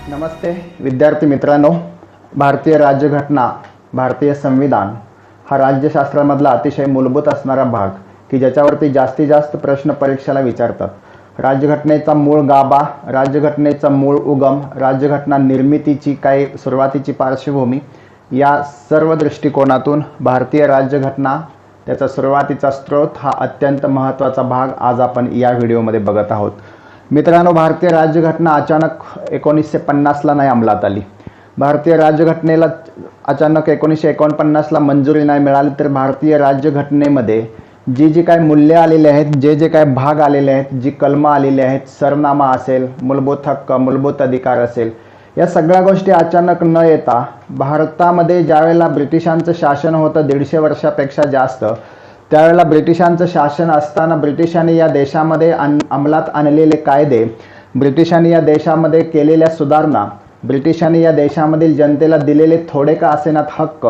नमस्ते विद्यार्थी मित्रांनो, भारतीय राज्यघटना, भारतीय संविधान हा राज्यशास्त्रामधला अतिशय मूलभूत असणारा भाग की ज्याच्यावरती जास्तीत जास्त प्रश्न परीक्षेला विचारतात. राज्यघटनेचा मूळ गाभा, राज्यघटनेचा मूळ उगम, राज्यघटना निर्मितीची काही सुरुवातीची पार्श्वभूमी या सर्व दृष्टिकोनातून भारतीय राज्यघटना, त्याचा सुरुवातीचा स्रोत हा अत्यंत महत्त्वाचा भाग आज आपण या व्हिडिओमध्ये बघत आहोत. मित्रांनो, भारतीय राज्यघटना अचानक 1950ला नाही अंमलात आली. भारतीय राज्यघटनेला अचानक 1949ला मंजुरी नाही मिळाली, तर भारतीय राज्यघटनेमध्ये जी काय मूल्य आलेले आहेत, जे काय भाग आलेले आहेत, जी कलमं आलेली आहेत, सरनामा असेल, मूलभूत हक्क, मूलभूत अधिकार असेल, या सगळ्या गोष्टी अचानक न येता भारतामध्ये ज्यावेळेला ब्रिटिशांचं शासन होतं 150 वर्षापेक्षा जास्त, त्यावेळेला ब्रिटिशांचं शासन असताना ब्रिटिशांनी या देशामध्ये अंमलात आणलेले कायदे, ब्रिटिशांनी या देशामध्ये केलेल्या सुधारणा, ब्रिटिशांनी या देशामधील जनतेला दिलेले थोडे का असेनात हक्क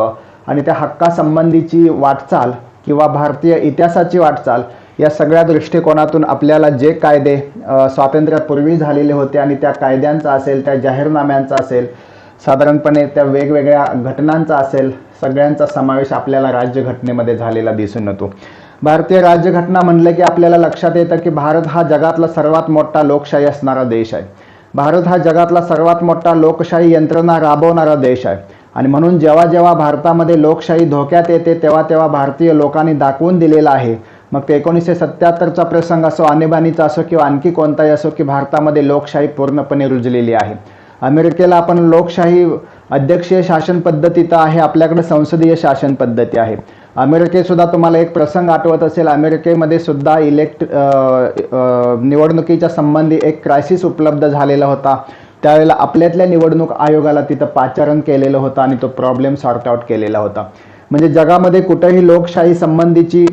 आणि त्या हक्कासंबंधीची वाटचाल किंवा भारतीय इतिहासाची वाटचाल, या सगळ्या दृष्टिकोनातून आपल्याला जे कायदे स्वातंत्र्यापूर्वी झालेले होते आणि त्या कायद्यांचा असेल, त्या जाहीरनाम्यांचा असेल, साधारणपणे त्या वेगवेगळ्या घटनांचा असेल, सगळ्यांचा समावेश आपल्याला राज्यघटनेमध्ये झालेला दिसून येतो. भारतीय राज्यघटना म्हणलं की आपल्याला लक्षात येतं की भारत हा जगातला सर्वात मोठा लोकशाही असणारा देश आहे. भारत हा जगातला सर्वात मोठा लोकशाही यंत्रणा राबवणारा देश आहे आणि म्हणून जेव्हा जेव्हा भारतामध्ये लोकशाही धोक्यात येते तेव्हा भारतीय लोकांनी दाखवून दिलेलं आहे, मग ते 1977चा प्रसंग असो, आणीबाणीचा असो किंवा आणखी कोणताही असो, की भारतामध्ये लोकशाही पूर्णपणे रुजलेली आहे. अमेरिकेला आपण लोकशाही अध्यक्षीय शासन पद्धती तर आहे, आपल्याकडे संसदीय शासन पद्धती आहे. अमेरिकेत सुद्धा तुम्हाला एक प्रसंग आठवत असेल, अमेरिकेमध्ये सुद्धा निवडणुकीच्या संबंधी एक क्रायसिस उपलब्ध झालेला होता. त्यावेळेला आपल्यातल्या निवडणूक आयोगाला तिथं पाचारण केलेलं होतं आणि तो प्रॉब्लेम सॉर्ट आउट केलेला होता. म्हणजे जगामध्ये कुठेही लोकशाही संबंधीची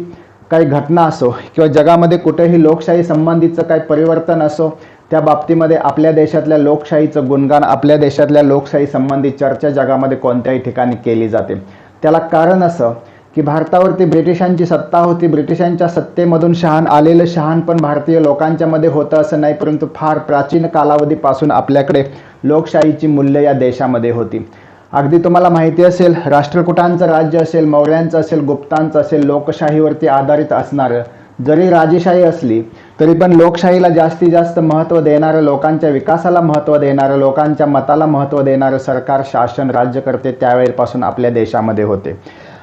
काही घटना असो किंवा जगामध्ये कुठेही लोकशाही संबंधीचं काही परिवर्तन असो, त्या बाबतीमध्ये आपल्या देशातल्या लोकशाहीचं गुणगान, आपल्या देशातल्या लोकशाही संबंधी चर्चा जगामध्ये कोणत्याही ठिकाणी केली जाते. त्याला कारण असं की भारतावरती ब्रिटिशांची सत्ता होती. ब्रिटिशांच्या सत्तेमधून आलेलं शहाणपण भारतीय लोकांच्यामध्ये होतं असं नाही, परंतु फार प्राचीन कालावधीपासून आपल्याकडे लोकशाहीची मूल्य या देशामध्ये होती. अगदी तुम्हाला माहिती असेल, राष्ट्रकूटांचं राज्य असेल, मौर्यांचं असेल, गुप्तांचं असेल, लोकशाहीवरती आधारित असणारं जरी राजेशाही असली तरी पण लोकशाहीला जास्तीत जास्त महत्त्व देणारं, लोकांच्या विकासाला महत्त्व देणारं, लोकांच्या मताला महत्त्व देणारं सरकार, शासन, राज्यकर्ते त्यावेळेपासून आपल्या देशामध्ये होते.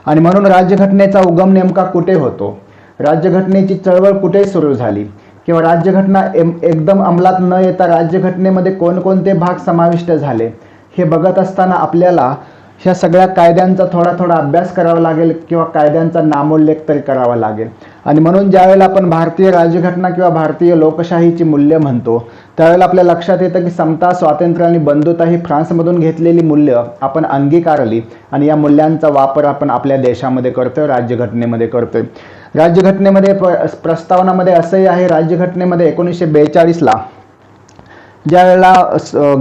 आणि म्हणून राज्यघटनेचा उगम नेमका कुठे होतो, राज्यघटनेची चळवळ कुठे सुरू झाली किंवा राज्यघटना एकदम अंमलात न येता राज्यघटनेमध्ये कोणकोणते भाग समाविष्ट झाले, हे बघत असताना आपल्याला ह्या सगळ्या कायद्यांचा थोडा अभ्यास करावा लागेल किंवा कायद्यांचा नामोल्लेख तरी करावा लागेल. आणि म्हणून ज्यावेळेला आपण भारतीय राज्यघटना किंवा भारतीय लोकशाहीची मूल्य म्हणतो, त्यावेळेला आपल्या लक्षात येतं की समता, स्वातंत्र्य आणि बंधुता ही फ्रान्समधून घेतलेली मूल्य आपण अंगीकारली आणि या मूल्यांचा वापर आपण आपल्या देशामध्ये करतोय, राज्यघटनेमध्ये करतोय. राज्यघटनेमध्ये प्रस्तावनामध्ये असंही आहे, राज्यघटनेमध्ये 1942ला ज्यावेळेला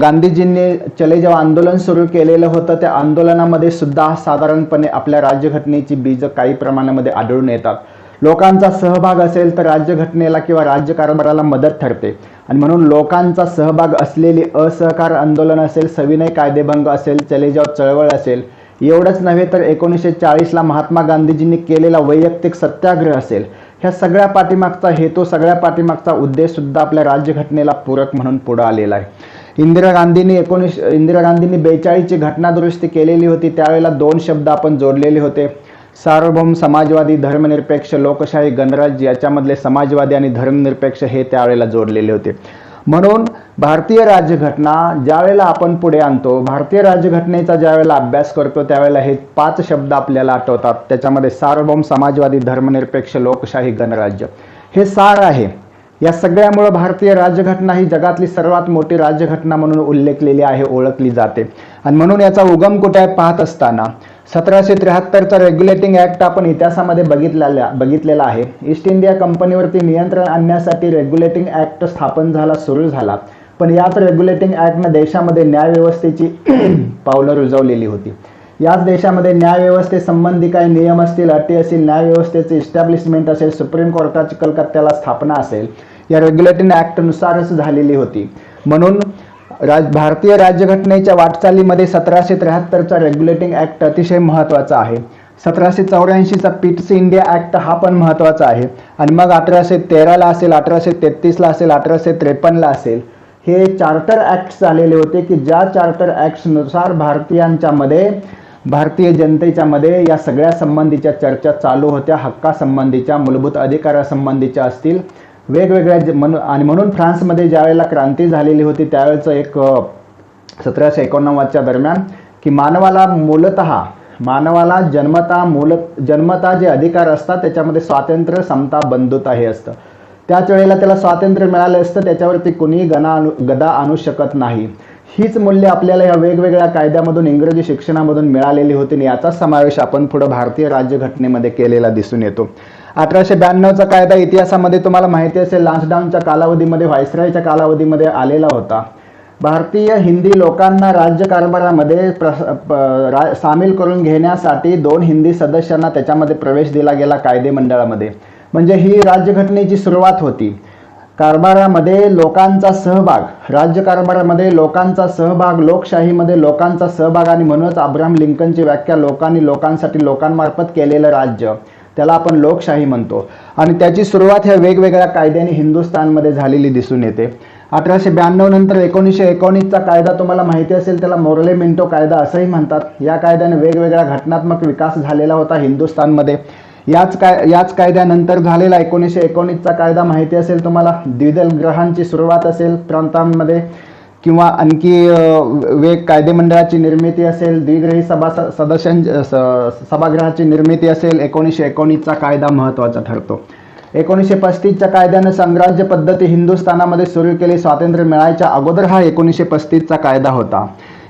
गांधीजींनी चले जाव आंदोलन सुरू केलेलं होतं, त्या आंदोलनामध्ये सुद्धा साधारणपणे आपल्या राज्यघटनेची बीज काही प्रमाणामध्ये आढळून येतात. लोकांचा सहभाग असेल तर राज्यघटनेला किंवा राज्यकारभाराला मदत ठरते आणि म्हणून लोकांचा सहभाग असलेली असहकार आंदोलन असेल, सविनय कायदेभंग असेल, चले जाव चळवळ असेल, एवढंच नव्हे तर 1940ला महात्मा गांधीजींनी केलेला वैयक्तिक सत्याग्रह असेल, ह्या सगळ्या पाठीमागचा हेतू, सगळ्या पाठीमागचा उद्देश सुद्धा आपल्या राज्यघटनेला पूरक म्हणून पुढे आलेला आहे. इंदिरा गांधींनी 42ची घटनादुरुस्ती केलेली होती. त्यावेळेला 2 शब्द आपण जोडलेले होते, सार्वभौम समाजवादी, धर्मनिरपेक्ष, लोकशाही, गणराज्य. याच्यामधले समाजवादी आणि धर्मनिरपेक्ष हे त्यावेळेला जोडलेले होते. म्हणून भारतीय राज्यघटना ज्यावेळेला आपण पुढे आणतो, भारतीय राज्यघटनेचा ज्यावेळेला अभ्यास करतो, त्यावेळेला हे 5 शब्द आपल्याला आठवतात. त्याच्यामध्ये सार्वभौम समाजवादी, धर्मनिरपेक्ष, लोकशाही, गणराज्य हे सार आहे. या सगळ्यामुळे भारतीय राज्यघटना ही जगातली सर्वात मोठी राज्यघटना म्हणून उल्लेखलेली आहे, ओळखली जाते. आणि म्हणून याचा उगम कुठे आहे पाहत असताना 1773चा रेग्युलेटिंग ॲक्ट आपण इतिहासामध्ये बघितलेला आहे. ईस्ट इंडिया कंपनीवरती नियंत्रण आणण्यासाठी रेग्युलेटिंग ॲक्ट स्थापन झाला, सुरू झाला. पण याच रेग्युलेटिंग ॲक्टनं देशामध्ये न्यायव्यवस्थेची पावलं रुजवलेली होती. याच देशामध्ये न्यायव्यवस्थेसंबंधी काही नियम असतील, अटी असतील, न्यायव्यवस्थेचे इस्टॅब्लिशमेंट असेल, सुप्रीम कोर्टाची कलकत्त्याला स्थापना असेल, या रेग्युलेटिंग ॲक्टनुसारच झालेली होती. म्हणून भारतीय राज्यघटनेच्या वाटचालीमध्ये 1773चा रेग्युलेटिंग ऍक्ट अतिशय महत्त्वाचा आहे. 1784चा पिट्स इंडिया ऍक्ट हा पण महत्त्वाचा आहे. आणि मग 1813ला असेल, 1833ला असेल, 1853ला असेल, हे चार्टर ऍक्ट झालेले होते की ज्या चार्टर ऍक्ट्सनुसार भारतीय जनतेच्या मध्ये या सगळ्या संबंधीच्या चर्चा चालू होत्या. हक्कासंबंधीच्या, मूलभूत अधिकारासंबंधीच्या असतील, वेगवेगळ्या आणि म्हणून फ्रान्समध्ये ज्यावेळेला क्रांती झालेली होती त्यावेळेचं एक 1789च्या दरम्यान की मानवाला जन्मता जे अधिकार असतात त्याच्यामध्ये स्वातंत्र्य, समता, बंधुता हे असतं. त्याच वेळेला त्याला स्वातंत्र्य मिळालं असतं, त्याच्यावरती कुणीही गदा आणू शकत नाही. हीच मूल्य आपल्याला या वेगवेगळ्या कायद्यामधून, इंग्रजी शिक्षणामधून मिळालेली होती आणि याचा समावेश आपण पुढे भारतीय राज्यघटनेमध्ये केलेला दिसून येतो. 1892चा कायदा इतिहासामध्ये तुम्हाला माहिती असेल, लान्सडाऊनच्या कालावधीमध्ये, व्हायसरायच्या कालावधीमध्ये आलेला होता. भारतीय हिंदी लोकांना राज्यकारभारामध्ये सामील करून घेण्यासाठी 2 हिंदी सदस्यांना त्याच्यामध्ये प्रवेश दिला गेला कायदेमंडळामध्ये. म्हणजे ही राज्यघटनेची सुरुवात होती. कारभारामध्ये लोकांचा सहभाग, राज्यकारभारामध्ये लोकांचा सहभाग, लोकशाहीमध्ये लोकांचा सहभाग, आणि म्हणूनच अब्राहम लिंकनची व्याख्या लोकांसाठी, लोकांमार्फत केलेलं राज्य, त्याला आपण लोकशाही म्हणतो. आणि त्याची सुरुवात ह्या वेगवेगळ्या कायद्याने हिंदुस्थानमध्ये झालेली दिसून येते. 1892 नंतर 1919चा कायदा तुम्हाला माहिती असेल, त्याला मोर्ले मिंटो कायदा असंही म्हणतात. या कायद्याने वेगवेगळ्या घटनात्मक विकास झालेला होता हिंदुस्थानमध्ये. याच कायद्यानंतर झालेला 1919चा कायदा माहिती असेल तुम्हाला, द्विदल ग्रहांची सुरुवात असेल प्रांतांमध्ये, किंवा आणखी कायदेमंडळाची निर्मिती असेल, द्विग्रही सभागृहाची निर्मिती असेल, 1919चा कायदा महत्त्वाचा ठरतो. 1935च्या कायद्याने संघराज्य पद्धती हिंदुस्थानामध्ये सुरू केली. स्वातंत्र्य मिळायच्या अगोदर हा 1935चा कायदा होता.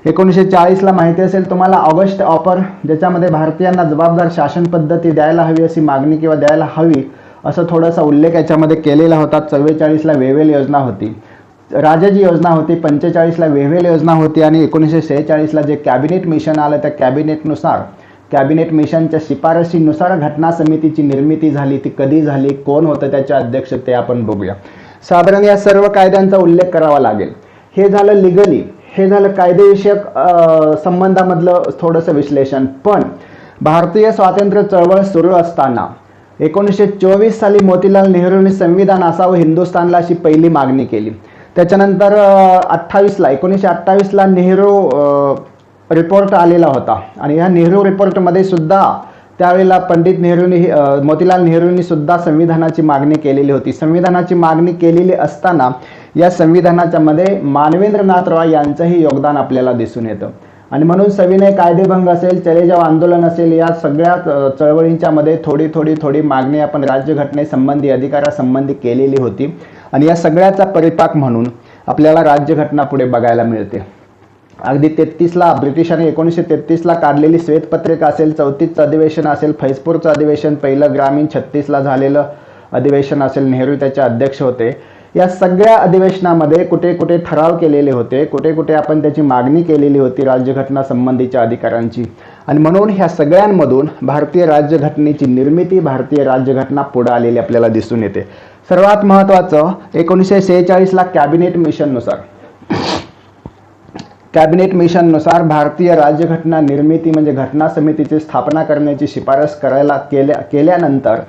1940ला माहिती असेल तुम्हाला, ऑगस्ट ऑफर, ज्याच्यामध्ये भारतीयांना जबाबदार शासन पद्धती द्यायला हवी अशी मागणी किंवा द्यायला हवी असं थोडासा उल्लेख याच्यामध्ये केलेला होता. 44ला वेव्हेल योजना होती, राजाजी योजना होती, 45ला वेव्हेल योजना होती, आणि 1946ला जे कॅबिनेट मिशन आलं त्या कॅबिनेट मिशनच्या शिफारशीनुसार घटना समितीची निर्मिती झाली. ती कधी झाली, कोण होतं त्याचे अध्यक्ष, ते आपण बघूया. साधारण या सर्व कायद्यांचा उल्लेख करावा लागेल. हे झालं लिगली, हे झालं कायदेविषयक संबंधामधलं थोडंसं विश्लेषण. पण भारतीय स्वातंत्र्य चळवळ सुरू असताना 1924 साली मोतीलाल नेहरूंनी संविधान असावं हिंदुस्थानला अशी पहिली मागणी केली. त्याच्यानंतर 1928ला नेहरू रिपोर्ट आलेला होता, आणि ह्या नेहरू रिपोर्टमध्ये सुद्धा त्यावेळेला मोतीलाल नेहरूंनी सुद्धा संविधानाची मागणी केलेली होती. संविधानाची मागणी केलेली असताना या संविधानाच्या मध्ये मानवेंद्रनाथ रॉय यांचंही योगदान आपल्याला दिसून येतं. आणि म्हणून सविनय कायदेभंग असेल, चले जाव आंदोलन असेल, या सगळ्या चळवळींच्या मध्ये थोडी मागणी आपण राज्यघटनेसंबंधी, अधिकारासंबंधी केलेली होती. आणि या सगळ्याचा परिपाक म्हणून आपल्याला राज्यघटना पुढे बघायला मिळते. अगदी 33ला ब्रिटिशांनी 1933ला काढलेली श्वेतपत्रिका असेल, 34चं अधिवेशन असेल, फैजपूरचं अधिवेशन, पहिलं ग्रामीण 36ला झालेलं अधिवेशन असेल, नेहरू त्याचे अध्यक्ष होते. या सगळ्या अधिवेशनामध्ये कुठे कुठे ठराव केलेले होते, कुठे कुठे आपण त्याची मागणी केलेली होती राज्यघटना संबंधीच्या अधिकारांची. आणि म्हणून ह्या सगळ्यांमधून भारतीय राज्यघटनेची निर्मिती, भारतीय राज्यघटना पुढे आलेली आपल्याला दिसून येते. सर्वात महत्त्वाचं 1946ला कॅबिनेट मिशननुसार भारतीय राज्यघटना निर्मिती म्हणजे घटना समितीची स्थापना करण्याची शिफारस केल्यानंतर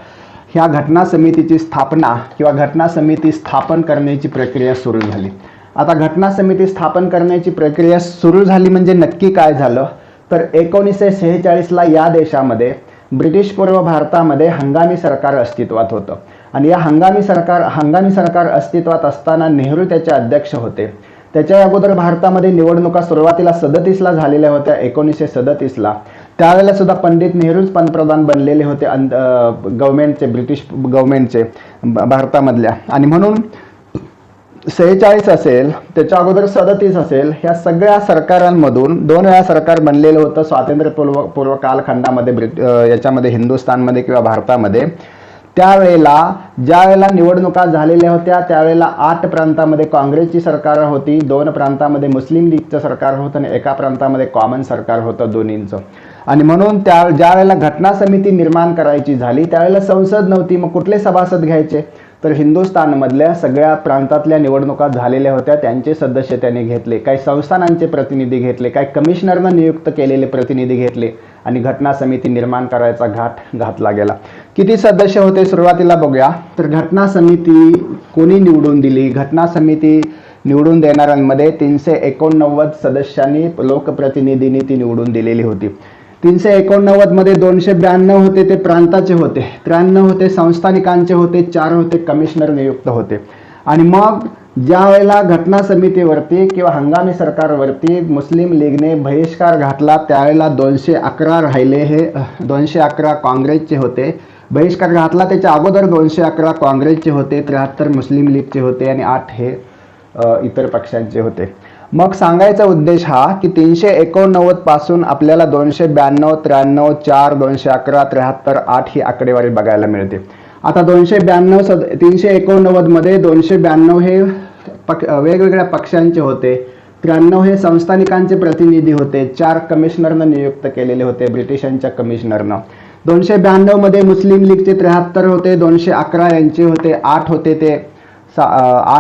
ह्या घटना समितीची स्थापना किंवा घटना समिती स्थापन करण्याची प्रक्रिया सुरू झाली. आता घटना समिती स्थापन करण्याची प्रक्रिया सुरू झाली म्हणजे नक्की काय झालं तर 1946ला या देशामध्ये ब्रिटिश पूर्व भारतामध्ये हंगामी सरकार अस्तित्वात होतं. आणि या हंगामी सरकार अस्तित्वात असताना नेहरू त्याचे अध्यक्ष होते. त्याच्या अगोदर भारतामध्ये निवडणुका सुरुवातीला 37ला झालेल्या होत्या. 1937ला त्यावेळेला सुद्धा पंडित नेहरूच पंतप्रधान बनलेले होते गव्हर्नमेंटचे, ब्रिटिश गव्हर्नमेंटचे भारतामधल्या. आणि म्हणून 46 असेल, त्याच्या अगोदर 37 असेल, ह्या सगळ्या सरकारांमधून 2 वेळा सरकार बनलेलं होतं स्वातंत्र्यपूर्व कालखंडामध्ये याच्यामध्ये हिंदुस्थानमध्ये किंवा भारतामध्ये. त्यावेळेला ज्या वेळेला निवडणुका झालेल्या होत्या त्यावेळेला 8 प्रांतामध्ये काँग्रेसची सरकार होती, 2 प्रांतामध्ये मुस्लिम लीगचं सरकार होतं आणि 1 प्रांतामध्ये कॉमन सरकार होतं दोन्हींचं. आणि म्हणून ज्या वेळेला घटना समिती निर्माण करायची झाली त्यावेळेला संसद नव्हती. मग कुठले सभासद घ्यायचे? तर हिंदुस्थानमधल्या सगळ्या प्रांतातल्या निवडणुका झालेल्या होत्या, त्यांचे सदस्य त्यांनी घेतले, काही संस्थानांचे प्रतिनिधी घेतले, काही कमिशनरनं नियुक्त केलेले प्रतिनिधी घेतले आणि घटना समिती निर्माण करायचा घाट घातला गेला. किती सदस्य होते सुरुवातीला बघूया. तर घटना समिती कोणी निवडून दिली? घटना समिती निवडून देणाऱ्यांमध्ये 389 सदस्यांनी लोकप्रतिनिधींनी ती निवडून दिलेली होती. 389 मध्ये 292 होते ते प्रांताचे होते, 93 होते संस्थानिकांचे होते, 4 होते कमिशनर नियुक्त होते. आणि मग ज्या वेळेला घटना समितीवरती किंवा हंगामी सरकारवरती मुस्लिम लीगने बहिष्कार घातला त्यावेळेला 211 राहिले, हे 211 काँग्रेसचे होते. बहिष्कार घातला त्याच्या अगोदर 211 काँग्रेसचे होते, 73 मुस्लिम लीगचे होते आणि 8 हे इतर पक्षांचे होते. मग सांगायचा उद्देश हा की 389 पासून आपल्याला 292, 93, 4, 211, 73, 8 ही आकडेवारी बघायला मिळते. आता 389 मध्ये 292 हे वेगवेगळ्या पक्षांचे होते, 93 हे संस्थानिकांचे प्रतिनिधी होते, 4 कमिशनरनं नियुक्त केलेले होते ब्रिटिशांच्या कमिशनरनं. 292 मध्ये मुस्लिम लीगचे 73 होते, 211 यांचे होते, 8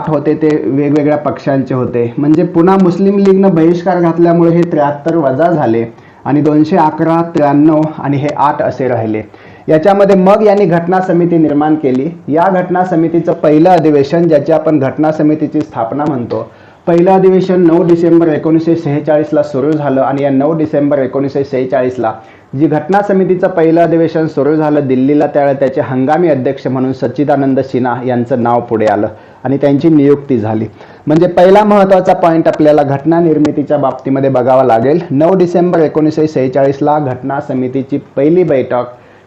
होते ते वेगवेगळ्या पक्षांचे होते. म्हणजे पुन्हा मुस्लिम लीगनं बहिष्कार घातल्यामुळे हे 73 वजा झाले आणि 211, 93 आणि हे 8 असे राहिले. याच्यामध्ये मग यांनी घटना समिती निर्माण केली. या घटना समितीचं पहिलं अधिवेशन, ज्याची आपण घटना समितीची स्थापना म्हणतो, पहिलं अधिवेशन 9 डिसेंबर 1946ला सुरू झालं. आणि या 9 डिसेंबर 1946ला जी घटना समितीचं पहिलं अधिवेशन सुरू झालं दिल्लीला, त्यावेळेला त्याचे हंगामी अध्यक्ष म्हणून सच्चिदानंद सिन्हा यांचं नाव पुढे आलं आणि त्यांची नियुक्ती झाली. म्हणजे पहिला महत्त्वाचा पॉईंट आपल्याला घटना निर्मितीच्या बाबतीमध्ये बघावा लागेल. 9 डिसेंबर 1946ला घटना समितीची पहिली बैठक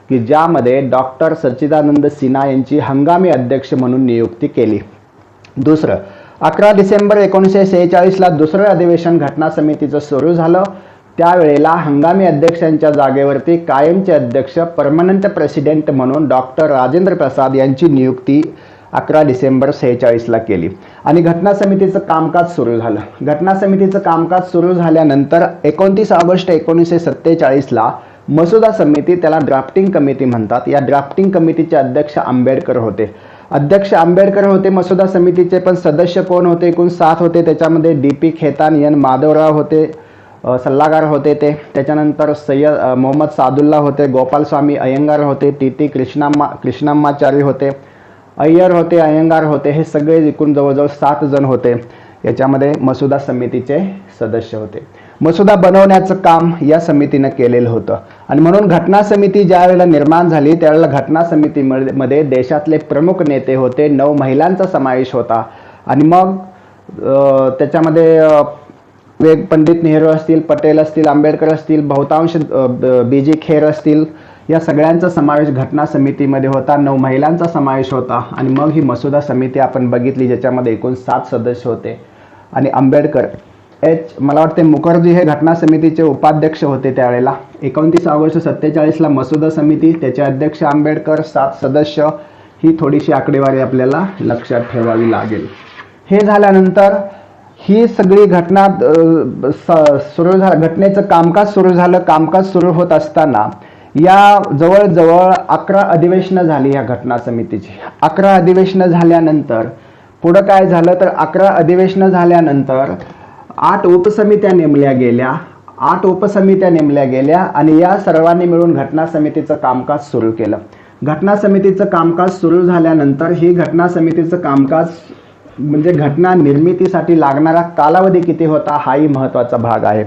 की ज्यामध्ये डॉक्टर सच्चिदानंद सिन्हा यांची हंगामी अध्यक्ष म्हणून नियुक्ती केली. दुसरं, 11 डिसेंबर 1946ला दुसरं अधिवेशन घटना समितीचं सुरू झालं. त्यावेळेला हंगामी अध्यक्षांच्या जागेवरती कायमचे अध्यक्ष परमनंट प्रेसिडेंट म्हणून डॉक्टर राजेंद्र प्रसाद यांची नियुक्ती 11 डिसेंबर 46ला केली आणि घटना समितीचं कामकाज सुरू झालं. घटना समितीचं कामकाज सुरू झाल्यानंतर 29 ऑगस्ट 1947ला मसुदा समिती, त्याला ड्राफ्टिंग कमिटी म्हणतात, या ड्राफ्टिंग कमिटीचे अध्यक्ष आंबेडकर होते. मसुदा समितीचे पण सदस्य कोण होते? एकूण 7 होते. त्याच्यामध्ये DP खेतान, N माधवराव होते, सल्लागार होते ते. त्याच्यानंतर सय्यद मोहम्मद सादुल्ला होते, गोपालस्वामी अय्यंगार होते, TT कृष्णाम्माचारी होते, अय्यर होते, अय्यंगार होते. हे सगळे एकूण जवळजवळ 7 जण होते. याच्यामध्ये मसुदा समितीचे सदस्य होते. मसुदा बनवण्याचं काम या समितीनं केलेलं होतं आणि म्हणून घटना समिती ज्या वेळेला निर्माण झाली त्यावेळेला घटना समितीमध्ये देशातले प्रमुख नेते होते, 9 महिलांचा समावेश होता. आणि मग त्याच्यामध्ये पंडित नेहरू असतील, पटेल असतील, आंबेडकर असतील, बहुतांश BG खेर असतील, या सगळ्यांचा समावेश घटना समितीमध्ये होता. 9 महिलांचा समावेश होता. आणि मग ही मसुदा समिती आपण बघितली ज्याच्यामध्ये एकूण 7 सदस्य होते आणि आंबेडकर मला वाटते मुखर्जी हे घटना समितीचे उपाध्यक्ष होते त्यावेळेला. 29 ऑगस्ट 47ला मसुदा समिती, त्याचे अध्यक्ष आंबेडकर, 7 सदस्य. ही थोडीशी आकडेवारी आपल्याला लक्षात ठेवावी लागेल. हे झाल्यानंतर ही सगळी घटना सुरू झाली, घटनेचं कामकाज सुरू झालं. कामकाज सुरू होत असताना या जवळजवळ 11 अधिवेशनं झाली या घटना समितीची. 11 अधिवेशनं झाल्यानंतर पुढं काय झालं तर 11 अधिवेशनं झाल्यानंतर 8 उपसमित्या नेमल्या गेल्या आणि या सर्वांनी मिळून घटना समितीचं कामकाज सुरू केलं. घटना समितीचं कामकाज सुरू झाल्यानंतर ही घटना समितीचं कामकाज म्हणजे घटना निर्मितीसाठी लागणारा कालावधी किती होता हाही महत्त्वाचा भाग आहे.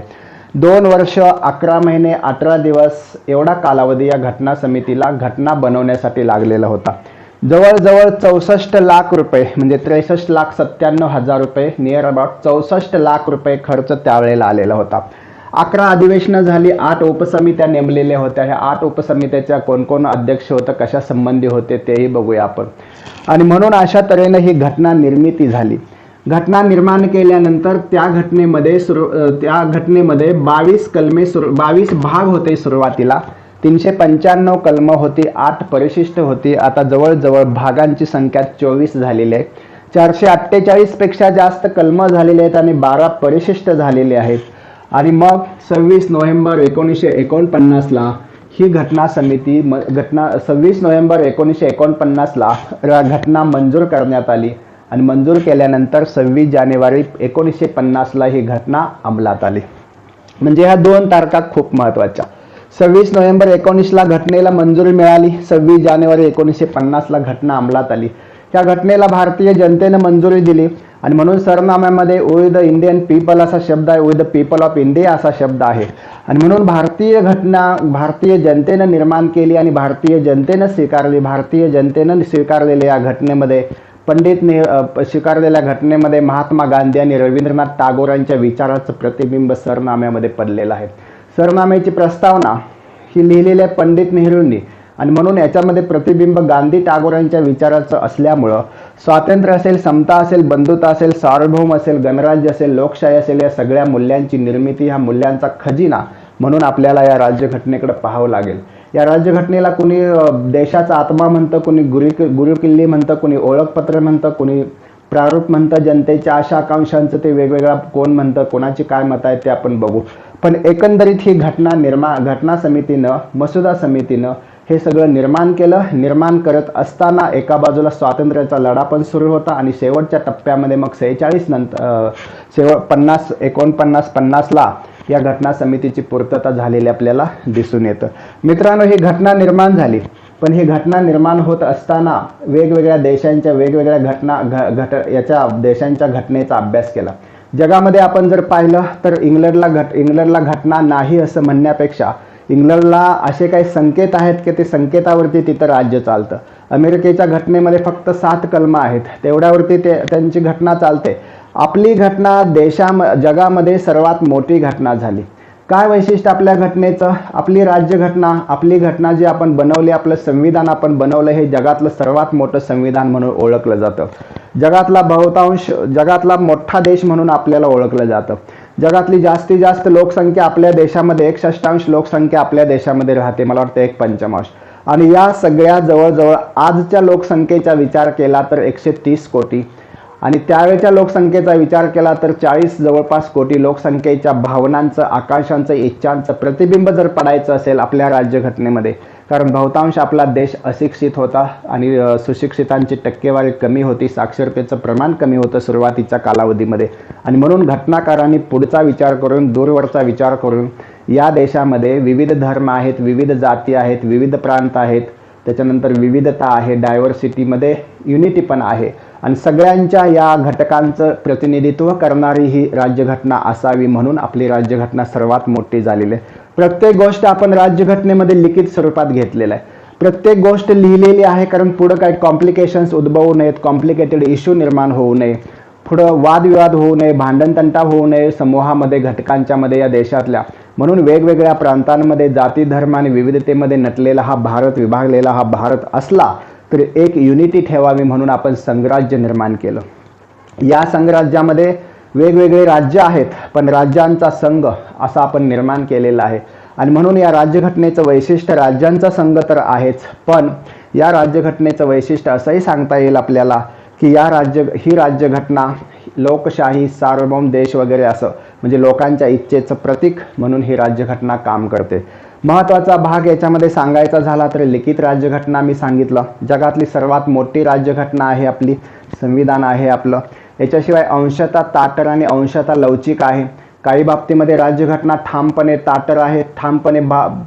2 वर्ष 11 महिने 18 दिवस एवढा कालावधी या घटना समितीला घटना बनवण्यासाठी लागलेला होता. जवळजवळ 64 लाख रुपये म्हणजे 63,97,000 रुपये, नियर अबाउट 64 लाख रुपये खर्च त्यावेळेला आलेला होता. 11 अधिवेशनं झाली, 8 उपसमित्या नेमलेल्या होत्या. ह्या 8 उपसमित्याच्या कोण कोण अध्यक्ष होतं, कशा संबंधी होते तेही बघूया आपण. आणि म्हणून अशा तऱ्हेने ही घटना निर्मिती झाली. घटना निर्माण केल्यानंतर त्या घटनेमध्ये 22 भाग होते. सुरुवातीला 395 कलमं होती, 8 परिशिष्ट होती. आता जवळजवळ भागांची संख्या 24 झालेली आहे. 448 पेक्षा जास्त कलमं झालेले आहेत आणि 12 परिशिष्ट झालेले आहेत. आणि मग 26 नोव्हेंबर 1949ला ही घटना समिती घटना 26 नोव्हेंबर 1949ला घटना मंजूर करण्यात आली आणि मंजूर केल्यानंतर 26 जानेवारी 1950ला ही घटना अंमलात आली. म्हणजे ह्या 2 तारखा खूप महत्त्वाच्या. 26 नोव्हेंबर 19ला घटनेला मंजुरी मिळाली, 26 जानेवारी 1950ला घटना अंमलात आली. या घटनेला भारतीय जनतेने मंजुरी दिली आणि म्हणून सरनाम्यामध्ये विथ द इंडियन पीपल असा शब्द आहे, with the people of India असा शब्द आहे. आणि म्हणून भारतीय घटना भारतीय जनतेनं निर्माण केली आणि भारतीय जनतेनं स्वीकारली. भारतीय जनतेनं स्वीकारलेल्या या घटनेमध्ये स्वीकारलेल्या घटनेमध्ये महात्मा गांधी आणि रवींद्रनाथ टागोरांच्या विचाराचं प्रतिबिंब सरनाम्यामध्ये पडलेलं आहे. सरनाम्याची प्रस्तावना ही लिहिलेली आहे पंडित नेहरूंनी आणि म्हणून याच्यामध्ये प्रतिबिंब गांधी टागोरांच्या विचाराचं असल्यामुळं स्वातंत्र्य असेल, समता असेल, बंधुता असेल, सार्वभौम असेल, गणराज्य असेल, लोकशाही असेल, या सगळ्या मूल्यांची निर्मिती, ह्या मूल्यांचा खजिना म्हणून आपल्याला या राज्यघटनेकडे पाहावं लागेल. या राज्यघटनेला कुणी देशाचा आत्मा म्हणतं, कुणी गुरुकिल्ली म्हणतं, कुणी ओळखपत्र म्हणतं, कुणी प्रारूप म्हणतं, जनतेच्या आशा आकांक्षांचं ते वेगवेगळा कोण म्हणतं, कोणाची काय मत आहे ते आपण बघू. पण एकंदरीत ही घटना समितीनं, मसुदा समितीनं हे सगळं निर्माण केलं. निर्माण करत असताना एका बाजूला स्वातंत्र्याचा लढा पण सुरू होता आणि शेवटच्या टप्प्यामध्ये मग 46 नंतर 49-50ला या घटना समितीची पूर्तता झालेली आपल्याला दिसून येतं. मित्रांनो, ही घटना निर्माण झाली, पण ही घटना निर्माण होत असताना वेगवेगळ्या देशांच्या वेगवेगळ्या देशांच्या घटनेचा अभ्यास केला. जगामध्ये आपण जर पाहिलं तर इंग्लंडला घटना नाही असं म्हणण्यापेक्षा इंग्लंडला असे काही संकेत आहेत की ते संकेतावरती तिथं राज्य चालतं. अमेरिकेच्या घटनेमध्ये फक्त 7 कलमं आहेत, तेवढ्यावरती त्यांची घटना चालते. आपली घटना जगामध्ये सर्वात मोठी घटना झाली. काय वैशिष्ट्य आपल्या घटनेचं? आपली आपली घटना जी आपण बनवली, आपलं संविधान आपण बनवलं, हे जगातलं सर्वात मोठं संविधान म्हणून ओळखलं जातं. जगातला मोठा देश म्हणून आपल्याला ओळखलं जातं. जगातली जास्तीत जास्त लोकसंख्या आपल्या देशामध्ये 1/6 लोकसंख्या आपल्या देशामध्ये राहते, मला वाटतं 1/5. आणि या सगळ्या जवळजवळ आजच्या लोकसंख्येचा विचार केला तर 130 कोटी आणि त्यावेळच्या लोकसंख्येचा विचार केला तर 40 जवळपास कोटी लोकसंख्येच्या भावनांचं, आकांक्षांचं, इच्छांचं प्रतिबिंब जर पडायचं असेल आपल्या राज्यघटनेमध्ये, कारण बहुतांश आपला देश अशिक्षित होता आणि सुशिक्षितांची टक्केवारी कमी होती, साक्षरतेचं प्रमाण कमी होतं सुरुवातीच्या कालावधीमध्ये. आणि म्हणून घटनाकारांनी पुढचा विचार करून, दूरवरचा विचार करून या देशामध्ये विविध धर्म आहेत, विविध जाती आहेत, विविध प्रांत आहेत, त्याच्यानंतर विविधता आहे, डायव्हर्सिटीमध्ये युनिटी पण आहे आणि सगळ्यांच्या या घटकांचं प्रतिनिधित्व करणारी ही राज्यघटना असावी म्हणून आपली राज्यघटना सर्वात मोठी झालेली आहे. प्रत्येक गोष्ट आपण राज्यघटनेमध्ये लिखित स्वरूपात घेतलेलं आहे. प्रत्येक गोष्ट लिहिलेली आहे कारण पुढं काही कॉम्प्लिकेशन्स उद्भवू नयेत, कॉम्प्लिकेटेड इश्यू निर्माण होऊ नये, पुढं वादविवाद होऊ नये, भांडणतंटा होऊ नये समूहामध्ये, घटकांच्यामध्ये या देशातल्या. म्हणून वेगवेगळ्या प्रांतांमध्ये जाती, धर्म आणि विविधतेमध्ये नटलेला हा भारत, विभागलेला हा भारत असला तरी एक युनिटी ठेवावी म्हणून आपण संघराज्य निर्माण केलं. या संघराज्यामध्ये वेगवेगळे राज्य आहेत पण राज्यांचा संघ असा आपण निर्माण केलेला आहे. आणि म्हणून या राज्यघटनेचं वैशिष्ट्य राज्यांचा संघ तर आहेच, पण या राज्यघटनेचं वैशिष्ट्य असंही सांगता येईल आपल्याला की ही राज्यघटना लोकशाही, सार्वभौम देश वगैरे असं म्हणजे लोकांच्या इच्छेचं प्रतीक म्हणून ही राज्यघटना काम करते. महत्त्वाचा भाग याच्यामध्ये सांगायचा झाला तर लिखित राज्यघटना मी सांगितलं. जगातली सर्वात मोठी राज्यघटना आहे आपली, संविधान आहे आपलं. याच्याशिवाय अंशतः ताटर आणि अंशतः लवचिक आहे. काही बाबतीमध्ये राज्यघटना ठामपणे ताटर आहे, ठामपणे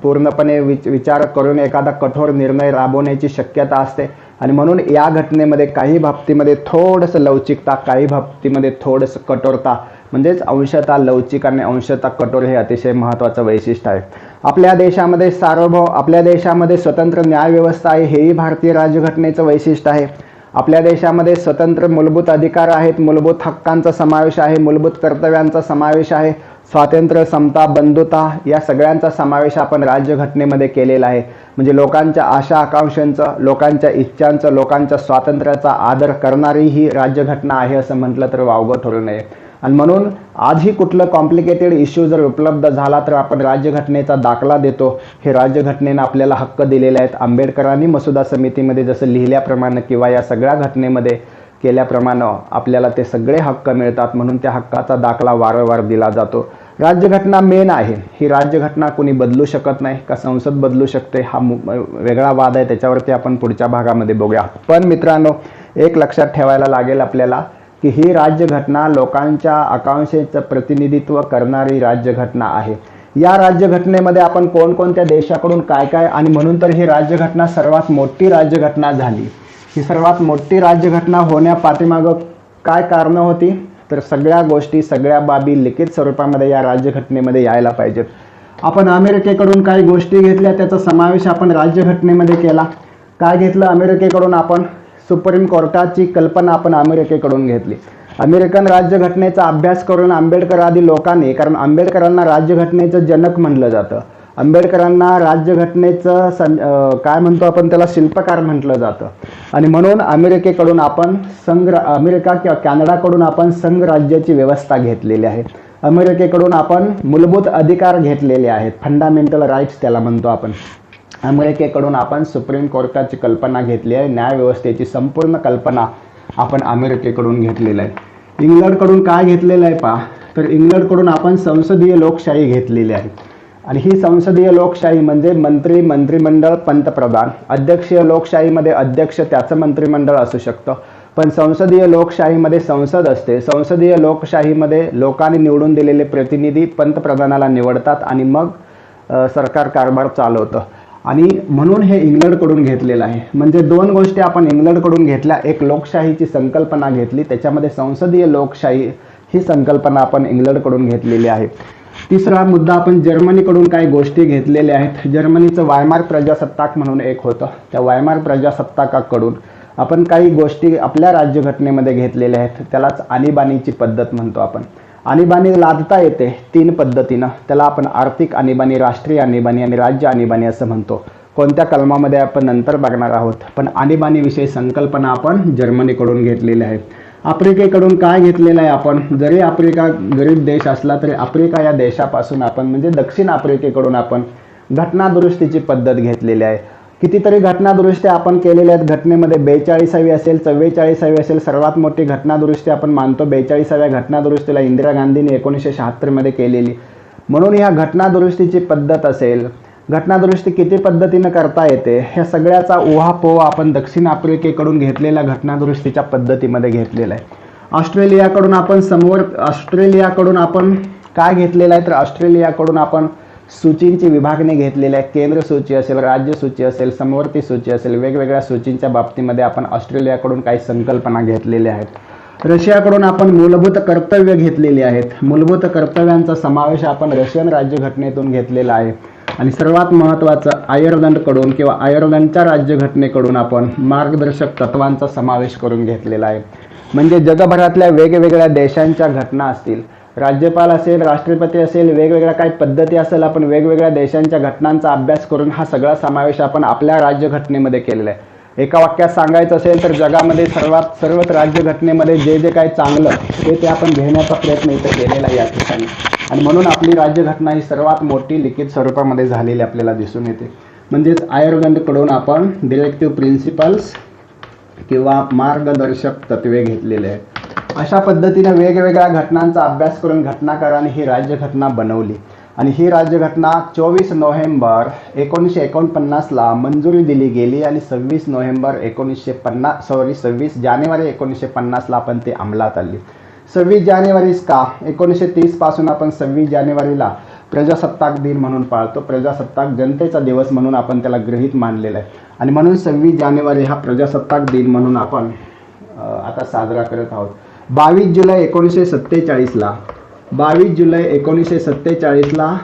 पूर्णपणे विचार करून एखादा कठोर निर्णय राबवण्याची शक्यता असते आणि म्हणून या घटनेमध्ये काही बाबतीमध्ये थोडंसं लवचिकता, काही बाबतीमध्ये थोडंसं कठोरता, म्हणजेच अंशतः लवचिक आणि अंशतः कठोर हे अतिशय महत्त्वाचं वैशिष्ट्य आहे. आपल्या देशामध्ये स्वतंत्र न्यायव्यवस्था आहे, हेही भारतीय राज्यघटनेचं वैशिष्ट्य आहे. आपल्या देशामध्ये स्वतंत्र मूलभूत अधिकार आहेत, मूलभूत हक्कांचा समावेश आहे, मूलभूत कर्तव्यांचा समावेश आहे, स्वातंत्र्य, समता, बंधुता या सगळ्यांचा समावेश आपण राज्यघटनेमध्ये केलेला आहे. म्हणजे लोकांच्या आशा आकांक्षांचं, लोकांच्या इच्छांचं, लोकांच्या स्वातंत्र्याचा आदर करणारी ही राज्यघटना आहे असं म्हटलं तर वावगं ठरू नये. आणि म्हणून आजही कुठलं कॉम्प्लिकेटेड इश्यू जर उपलब्ध झाला तर आपण राज्यघटनेचा दाखला देतो. हे राज्यघटनेनं आपल्याला हक्क दिलेले आहेत. आंबेडकरांनी मसुदा समितीमध्ये जसं लिहिल्याप्रमाणे किंवा या सगळ्या घटनेमध्ये केल्याप्रमाणे आपल्याला ते सगळे हक्क मिळतात, म्हणून त्या हक्काचा दाखला वारंवार दिला जातो. राज्यघटना मेन आहे, ही राज्यघटना कोणी बदलू शकत नाही का संसद बदलू शकते, हा वेगळा वाद आहे, त्याच्यावरती आपण पुढच्या भागामध्ये बघूया. पण मित्रांनो, एक लक्षात ठेवायला लागेल आपल्याला की ही राज्यघटना लोकांच्या आकांक्षेचं प्रतिनिधित्व करणारी राज्यघटना आहे. या राज्यघटनेमध्ये आपण कोणकोणत्या देशाकडून काय काय, आणि म्हणून तर ही राज्यघटना सर्वात मोठी राज्यघटना झाली. ही सर्वात मोठी राज्यघटना होण्या पाठीमागं काय कारणं होती, तर सगळ्या गोष्टी, सगळ्या बाबी लिखित स्वरूपामध्ये या राज्यघटनेमध्ये यायला पाहिजेत. आपण अमेरिकेकडून काही गोष्टी घेतल्या, त्याचा समावेश आपण राज्यघटनेमध्ये केला. काय घेतलं अमेरिकेकडून आपण, सुप्रीम कोर्टाची कल्पना आपण अमेरिकेकडून घेतली. अमेरिकन राज्यघटनेचा अभ्यास करून आंबेडकर आदी लोकांनी, कारण आंबेडकरांना राज्यघटनेचं जनक म्हणलं जातं, आंबेडकरांना राज्यघटनेचं काय म्हणतो आपण त्याला शिल्पकार म्हटलं जातं, आणि म्हणून अमेरिकेकडून आपण अमेरिका किंवा कॅनडाकडून आपण संघ राज्याची व्यवस्था घेतलेली आहे. अमेरिकेकडून आपण मूलभूत अधिकार घेतलेले आहेत, फंडामेंटल राईट्स त्याला म्हणतो आपण. अमेरिकेकडून आपण सुप्रीम कोर्टाची कल्पना घेतली आहे, न्यायव्यवस्थेची संपूर्ण कल्पना आपण अमेरिकेकडून घेतलेलं आहे. इंग्लंडकडून काय घेतलेलं आहे पहा, तर इंग्लंडकडून आपण संसदीय लोकशाही घेतलेली आहे. आणि ही संसदीय लोकशाही म्हणजे मंत्री, मंत्रिमंडळ, पंतप्रधान. अध्यक्षीय लोकशाहीमध्ये अध्यक्ष त्याचं मंत्रिमंडळ असू शकतं, पण संसदीय लोकशाहीमध्ये संसद असते. संसदीय लोकशाहीमध्ये लोकांनी निवडून दिलेले प्रतिनिधी पंतप्रधानाला निवडतात आणि मग सरकार कारभार चालवतं. आणि म्हणून हे इंग्लंडकडून घेतलेलं आहे. म्हणजे दोन गोष्टी आपण इंग्लंडकडून घेतल्या, एक लोकशाहीची संकल्पना घेतली, त्याच्यामध्ये संसदीय लोकशाही ही संकल्पना आपण इंग्लंडकडून घेतलेली आहे. तिसरा मुद्दा, आपण जर्मनीकडून काही गोष्टी घेतलेल्या आहेत. जर्मनीचं वायमार प्रजासत्ताक म्हणून एक होतं, त्या वायमार प्रजासत्ताकाकडून आपण काही गोष्टी आपल्या राज्यघटनेमध्ये घेतलेल्या आहेत. त्यालाच आणीबाणीची पद्धत म्हणतो आपण. आणीबाणी लादता येते तीन पद्धतीनं, त्याला आपण आर्थिक आणीबाणी, राष्ट्रीय आणीबाणी आणि राज्य आणीबाणी असं म्हणतो. कोणत्या कलमामध्ये आपण नंतर बघणार आहोत, पण आणीबाणीविषयी संकल्पना आपण जर्मनीकडून घेतलेली आहे. आफ्रिकेकडून काय घेतलेलं आहे आपण, जरी आफ्रिका गरीब देश असला तरी आफ्रिका या देशापासून आपण म्हणजे दक्षिण आफ्रिकेकडून आपण घटनादुरुस्तीची पद्धत घेतलेली आहे. कितीतरी घटनादुरुस्त्या आपण केलेल्या आहेत घटनेमध्ये. 42वी असेल, 44वी असेल, सर्वात मोठी घटनादुरुस्ती आपण मानतो 42व्या घटनादुरुस्तीला इंदिरा गांधींनी 1976 मध्ये केलेली. म्हणून ह्या घटनादुरुस्तीची पद्धत असेल, घटनादुरुस्ती किती पद्धतीनं करता येते, ह्या सगळ्याचा उहापोह आपण दक्षिण आफ्रिकेकडून घेतलेल्या घटनादुरुस्तीच्या पद्धतीमध्ये घेतलेला आहे. ऑस्ट्रेलियाकडून आपण काय घेतलेलं आहे, तर ऑस्ट्रेलियाकडून आपण सूचींची विभागणी घेतलेली आहे. केंद्र सूची असेल, राज्य सूची असेल, समवर्ती सूची असेल, वेगवेगळ्या सूचींच्या बाबतीमध्ये आपण ऑस्ट्रेलियाकडून काही संकल्पना घेतलेल्या आहेत. रशियाकडून आपण मूलभूत कर्तव्य घेतलेली आहेत. मूलभूत कर्तव्यांचा समावेश आपण रशियन राज्यघटनेतून घेतलेला आहे. आणि सर्वात महत्त्वाचं, आयर्लंडकडून किंवा आयर्लंडच्या राज्यघटनेकडून आपण मार्गदर्शक तत्वांचा समावेश करून घेतलेला आहे. म्हणजे जगभरातल्या वेगवेगळ्या देशांच्या घटना असतील, राज्यपाल असेल, राष्ट्रपती असेल, वेगवेगळ्या काही पद्धती असेल, आपण वेगवेगळ्या देशांच्या घटनांचा अभ्यास करून हा सगळा समावेश आपण आपल्या राज्यघटनेमध्ये केलेला आहे. एका वाक्यात सांगायचं असेल तर जगामध्ये सर्वच राज्यघटनेमध्ये जे जे काही चांगलं ते आपण घेण्याचा प्रयत्न इथं केलेला आहे या ठिकाणी. आणि म्हणून आपली राज्यघटना ही सर्वात मोठी लिखित स्वरूपामध्ये झालेली आपल्याला दिसून येते. म्हणजेच आयर्लंडकडून आपण डिरेक्टिव्ह प्रिन्सिपल्स किंवा मार्गदर्शक तत्वे घेतलेले आहेत. अशा पद्धतीने वेगवेगळ्या घटनांचा अभ्यास करून घटनाकारांनी ही राज्यघटना बनवली. आणि ही राज्यघटना 24 नोव्हेंबर 1949ला मंजुरी दिली गेली आणि 26 जानेवारी 1950ला आपण ते अंमलात आली. 26 जानेवारी का, 1930 पासून आपण 26 जानेवारीला प्रजासत्ताक दिन म्हणून पाळतो. प्रजासत्ताक जनतेचा दिवस म्हणून आपण त्याला गृहीत मानलेला आहे. आणि म्हणून 26 जानेवारी हा प्रजासत्ताक दिन म्हणून आपण आता साजरा करत आहोत. 22 जुलै 1947ला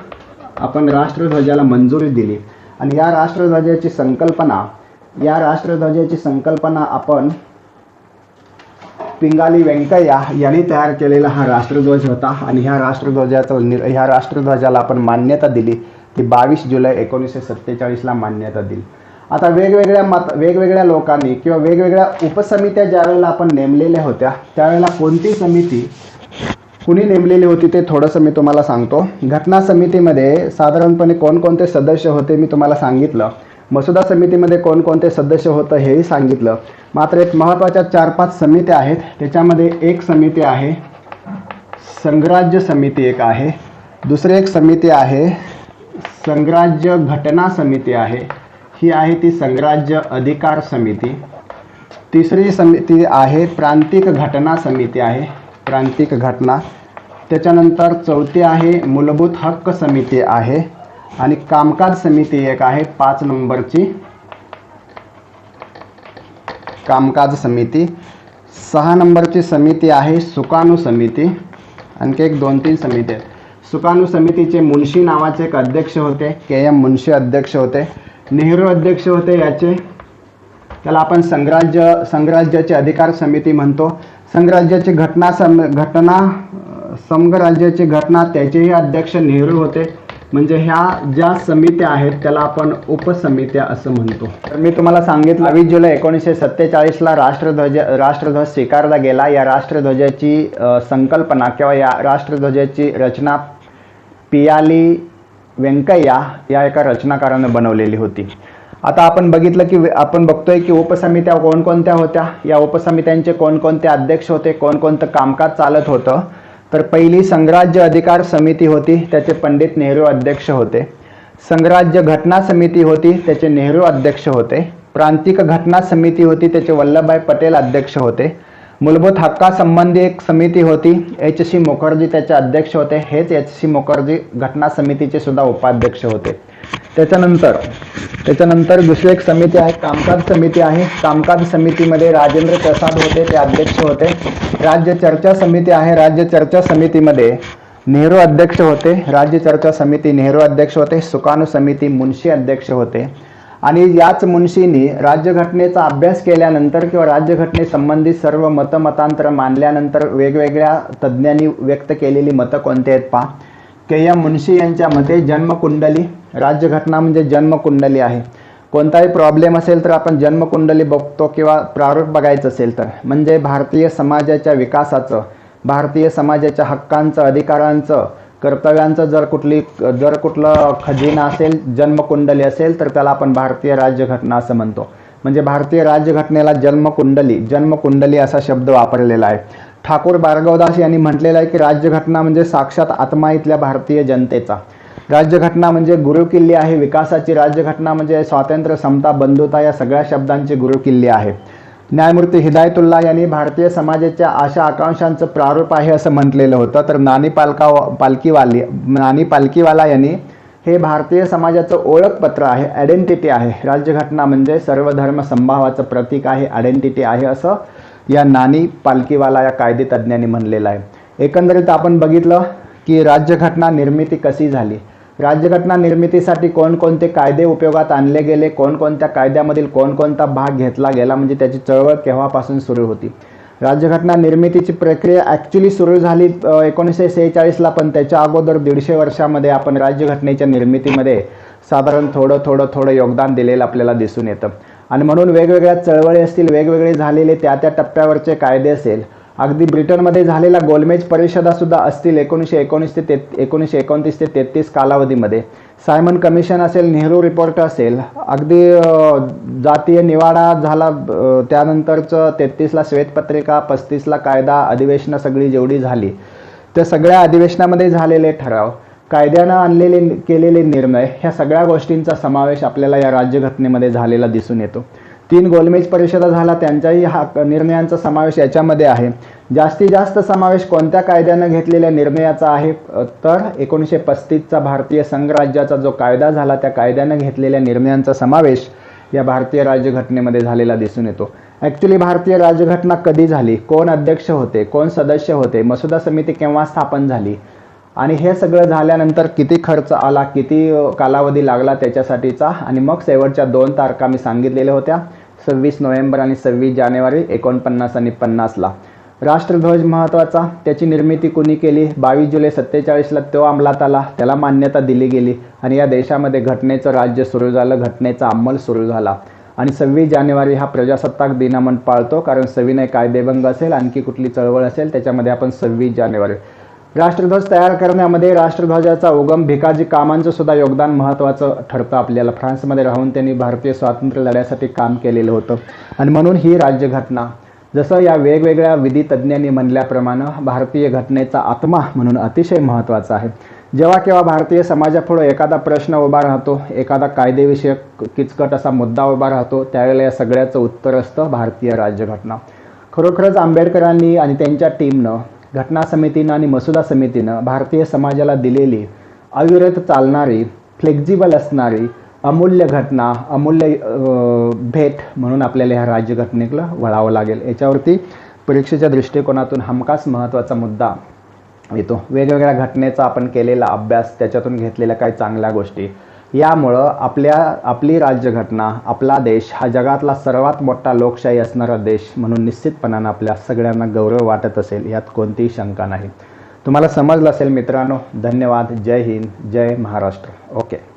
आपण राष्ट्रध्वजाला मंजुरी दिली. आणि या राष्ट्रध्वजाची संकल्पना आपण पिंगाली व्यंकय्या यांनी तयार केलेला हा राष्ट्रध्वज होता. आणि ह्या राष्ट्रध्वजाला आपण मान्यता दिली की 22 जुलै 1947ला मान्यता दिली. आता वेगवेगळ्या लोकांनी किंवा वेगवेगळ्या उपसमित्या ज्यावेळेला आपण नेमलेल्या होत्या त्यावेळेला कोणती समिती कुणी नेमलेली होती ते थोडंसं मी तुम्हाला सांगतो. घटना समितीमध्ये साधारणपणे कोणकोणते सदस्य होते मी तुम्हाला सांगितलं. मसुदा समितीमध्ये कोणकोणते सदस्य होतं हेही सांगितलं. मात्र एक महत्त्वाच्या 4-5 समित्या आहेत. त्याच्यामध्ये एक समिती आहे संघराज्य समिती, एक आहे दुसरी एक समिती आहे संघराज्य घटना समिती आहे, ही आहे ती संघराज्य अधिकार समिती. तिसरी समिती आहे प्रांतिक घटना समिती आहे, प्रांतिक घटना. त्याच्यानंतर चौथी आहे मूलभूत हक्क समिती आहे आणि कामकाज समिती एक आहे 5 नंबरची कामकाज समिती. 6 नंबरची समिती आहे सुकाणू समिती. आणखी एक 2-3 समिती आहेत. सुकाणू समितीचे मुन्शी नावाचे एक अध्यक्ष होते, KM मुन्शी अध्यक्ष होते. नेहरू अध्यक्ष होते याचे. त्याला आपण संघराज्याची अधिकार समिती म्हणतो. संघराज्याची संघराज्याची घटना त्याचेही अध्यक्ष नेहरू होते. म्हणजे ह्या ज्या समित्या आहेत त्याला आपण उपसमित्या असं म्हणतो. तर मी तुम्हाला सांगितलं 22 जुलै 1947ला राष्ट्रध्वज स्वीकारला गेला. या राष्ट्रध्वजाची संकल्पना किंवा या राष्ट्रध्वजाची रचना पियाली व्यंकय्या या एका रचनाकाराने बनवलेली होती. आता आपण बघतोय की उपसमित्या कोणकोणत्या होत्या, या उपसमित्यांचे कोणकोणते अध्यक्ष होते, कोणकोणतं कामकाज चालत होतं. तर पहिली संघराज्य अधिकार समिती होती, त्याचे पंडित नेहरू अध्यक्ष होते. संघराज्य घटना समिती होती, त्याचे नेहरू अध्यक्ष होते. प्रांतिक घटना समिती होती, त्याचे वल्लभभाई पटेल अध्यक्ष होते. मूलभूत हक्कासंबंधी एक समिती होती, HC मुखर्जी त्याचे अध्यक्ष होते. हेच HC मुखर्जी घटना समितीचे सुद्धा उपाध्यक्ष होते. त्याच्यानंतर दुसरी एक समिती आहे कामकाज समिती आहे. कामकाज समितीमध्ये राजेंद्र प्रसाद होते, ते अध्यक्ष होते. राज्य चर्चा समिती आहे. राज्य चर्चा समितीमध्ये नेहरू अध्यक्ष होते. राज्य चर्चा समिती नेहरू अध्यक्ष होते. सुकाणू समिती मुन्शी अध्यक्ष होते. आणि याच मुन्शींनी राज्यघटनेचा अभ्यास केल्यानंतर किंवा राज्यघटनेसंबंधी सर्व मतांतर मांडल्यानंतर वेगवेगळ्या तज्ज्ञांनी व्यक्त केलेली मतं कोणती आहेत पहा. KM मुन्शी यांच्या मते जन्मकुंडली, राज्यघटना म्हणजे जन्मकुंडली आहे. कोणताही प्रॉब्लेम असेल तर आपण जन्मकुंडली बघतो किंवा प्रारूप बघायचं असेल तर, म्हणजे भारतीय समाजाच्या विकासाचं, भारतीय समाजाच्या हक्कांचं, अधिकारांचं, कर्तव्यांचं जर कुठलं खजिना असेल, जन्मकुंडली असेल तर त्याला आपण भारतीय राज्यघटना असं म्हणतो. म्हणजे भारतीय राज्यघटनेला जन्मकुंडली असा शब्द वापरलेला आहे. ठाकूर भार्गवदास यांनी म्हटलेलं आहे की राज्यघटना म्हणजे साक्षात आत्मा इथल्या भारतीय जनतेचा. राज्यघटना म्हणजे गुरुकिल्ली आहे विकासाची. राज्यघटना म्हणजे स्वातंत्र्य, समता, बंधुता या सगळ्या शब्दांची गुरुकिल्ली आहे. न्यायमूर्ती हिदायतुल्ला यांनी भारतीय समाजाच्या आशा आकांक्षांचं प्रारूप आहे असं म्हटलेलं होतं. तर नानी पालकीवाला यांनी हे भारतीय समाजाचं ओळखपत्र आहे, आयडेंटिटी आहे. राज्यघटना म्हणजे सर्व धर्म समभावाचं प्रतीक आहे, आयडेंटिटी आहे असं या नानी पालकीवाला या कायदेतज्ञांनी म्हणलेलं आहे. एकंदरीत आपण बघितलं की राज्यघटना निर्मिती कशी झाली, राज्यघटना निर्मितीसाठी कोणकोणते कायदे उपयोगात आणले गेले, कोणकोणत्या कायद्यामधील कोणकोणता भाग घेतला गेला, म्हणजे त्याची चळवळ केव्हापासून सुरू होती. राज्यघटना निर्मितीची प्रक्रिया ॲक्च्युली सुरू झाली 1946ला, पण त्याच्या अगोदर 150 वर्षामध्ये आपण राज्यघटनेच्या निर्मितीमध्ये साधारण थोडं योगदान दिलेलं आपल्याला दिसून येतं. आणि म्हणून वेगवेगळ्या चळवळी असतील, वेगवेगळे झालेले त्या टप्प्यावरचे कायदे असेल, अगदी ब्रिटनमध्ये झालेला गोलमेज परिषदासुद्धा असतील 1929 ते 33 कालावधीमध्ये, सायमन कमिशन असेल, नेहरू रिपोर्ट असेल, अगदी जातीय निवाडा झाला, त्यानंतरचं 33ला श्वेतपत्रिका, 35ला कायदा, अधिवेशनं सगळी जेवढी झाली त्या सगळ्या अधिवेशनामध्ये झालेले ठराव, कायद्यानं केलेले निर्णय, ह्या सगळ्या गोष्टींचा समावेश आपल्याला या राज्यघटनेमध्ये झालेला दिसून येतो. 3 गोलमेज परिषदा झाला, त्यांच्याही निर्णयांचा समावेश याच्यामध्ये आहे. जास्तीत जास्त समावेश कोणत्या कायद्यानं घेतलेल्या निर्णयाचा आहे तर 1935चा भारतीय संघराज्याचा जो कायदा झाला त्या कायद्यानं घेतलेल्या निर्णयांचा समावेश या भारतीय राज्यघटनेमध्ये झालेला दिसून येतो. ॲक्च्युली भारतीय राज्यघटना कधी झाली, कोण अध्यक्ष होते, कोण सदस्य होते, मसुदा समिती केव्हा स्थापन झाली, आणि हे सगळं झाल्यानंतर किती खर्च आला, किती कालावधी लागला त्याच्यासाठीचा, आणि मग शेवटच्या 2 तारखा मी सांगितलेल्या होत्या 26 नोव्हेंबर आणि 26 जानेवारी 49 आणि 50ला. राष्ट्रध्वज महत्त्वाचा, त्याची निर्मिती कुणी केली, 22 जुलै 47ला तो अंमलात आला, त्याला मान्यता दिली गेली आणि या देशामध्ये घटनेचं राज्य सुरू झालं, घटनेचा अंमल सुरू झाला. आणि 26 जानेवारी हा प्रजासत्ताक दिन आपण पाळतो, कारण सविनय कायदेभंग असेल, आणखी कुठली चळवळ असेल त्याच्यामध्ये आपण 26 जानेवारी. राष्ट्रध्वज तयार करण्यामध्ये राष्ट्रध्वजाचा उगम भिकाजी कामांचं सुद्धा योगदान महत्त्वाचं ठरतं आपल्याला. फ्रान्समध्ये राहून त्यांनी भारतीय स्वातंत्र्य लढ्यासाठी काम केलेलं होतं. आणि म्हणून ही राज्यघटना, जसं या वेगवेगळ्या विधी तज्ज्ञांनी म्हणल्याप्रमाणे, भारतीय घटनेचा आत्मा म्हणून अतिशय महत्त्वाचा आहे. जेव्हा केव्हा भारतीय समाजापुढे एखादा प्रश्न उभा राहतो, एखादा कायदेविषयक किचकट असा मुद्दा उभा राहतो, त्यावेळेला या सगळ्याचं उत्तर असतं भारतीय राज्यघटना. खरोखरच आंबेडकरांनी आणि त्यांच्या टीमनं, घटना समितीनं आणि मसुदा समितीनं भारतीय समाजाला दिलेली अविरत चालणारी, फ्लेक्झिबल असणारी अमूल्य घटना, अमूल्य भेट म्हणून आपल्याला ह्या राज्यघटनेला वळावं लागेल. याच्यावरती परीक्षेच्या दृष्टिकोनातून हमखास महत्त्वाचा मुद्दा येतो. वेगवेगळ्या घटनेचा आपण केलेला अभ्यास, त्याच्यातून घेतलेल्या काही चांगल्या गोष्टी, यामुळं आपली राज्यघटना, आपला देश हा जगातला सर्वात मोठा लोकशाही असणारा देश म्हणून निश्चितपणानं आपल्या सगळ्यांना गौरव वाटत असेल, यात कोणतीही शंका नाही. तुम्हाला समजलं असेल मित्रांनो. धन्यवाद. जय हिंद, जय महाराष्ट्र. ओके.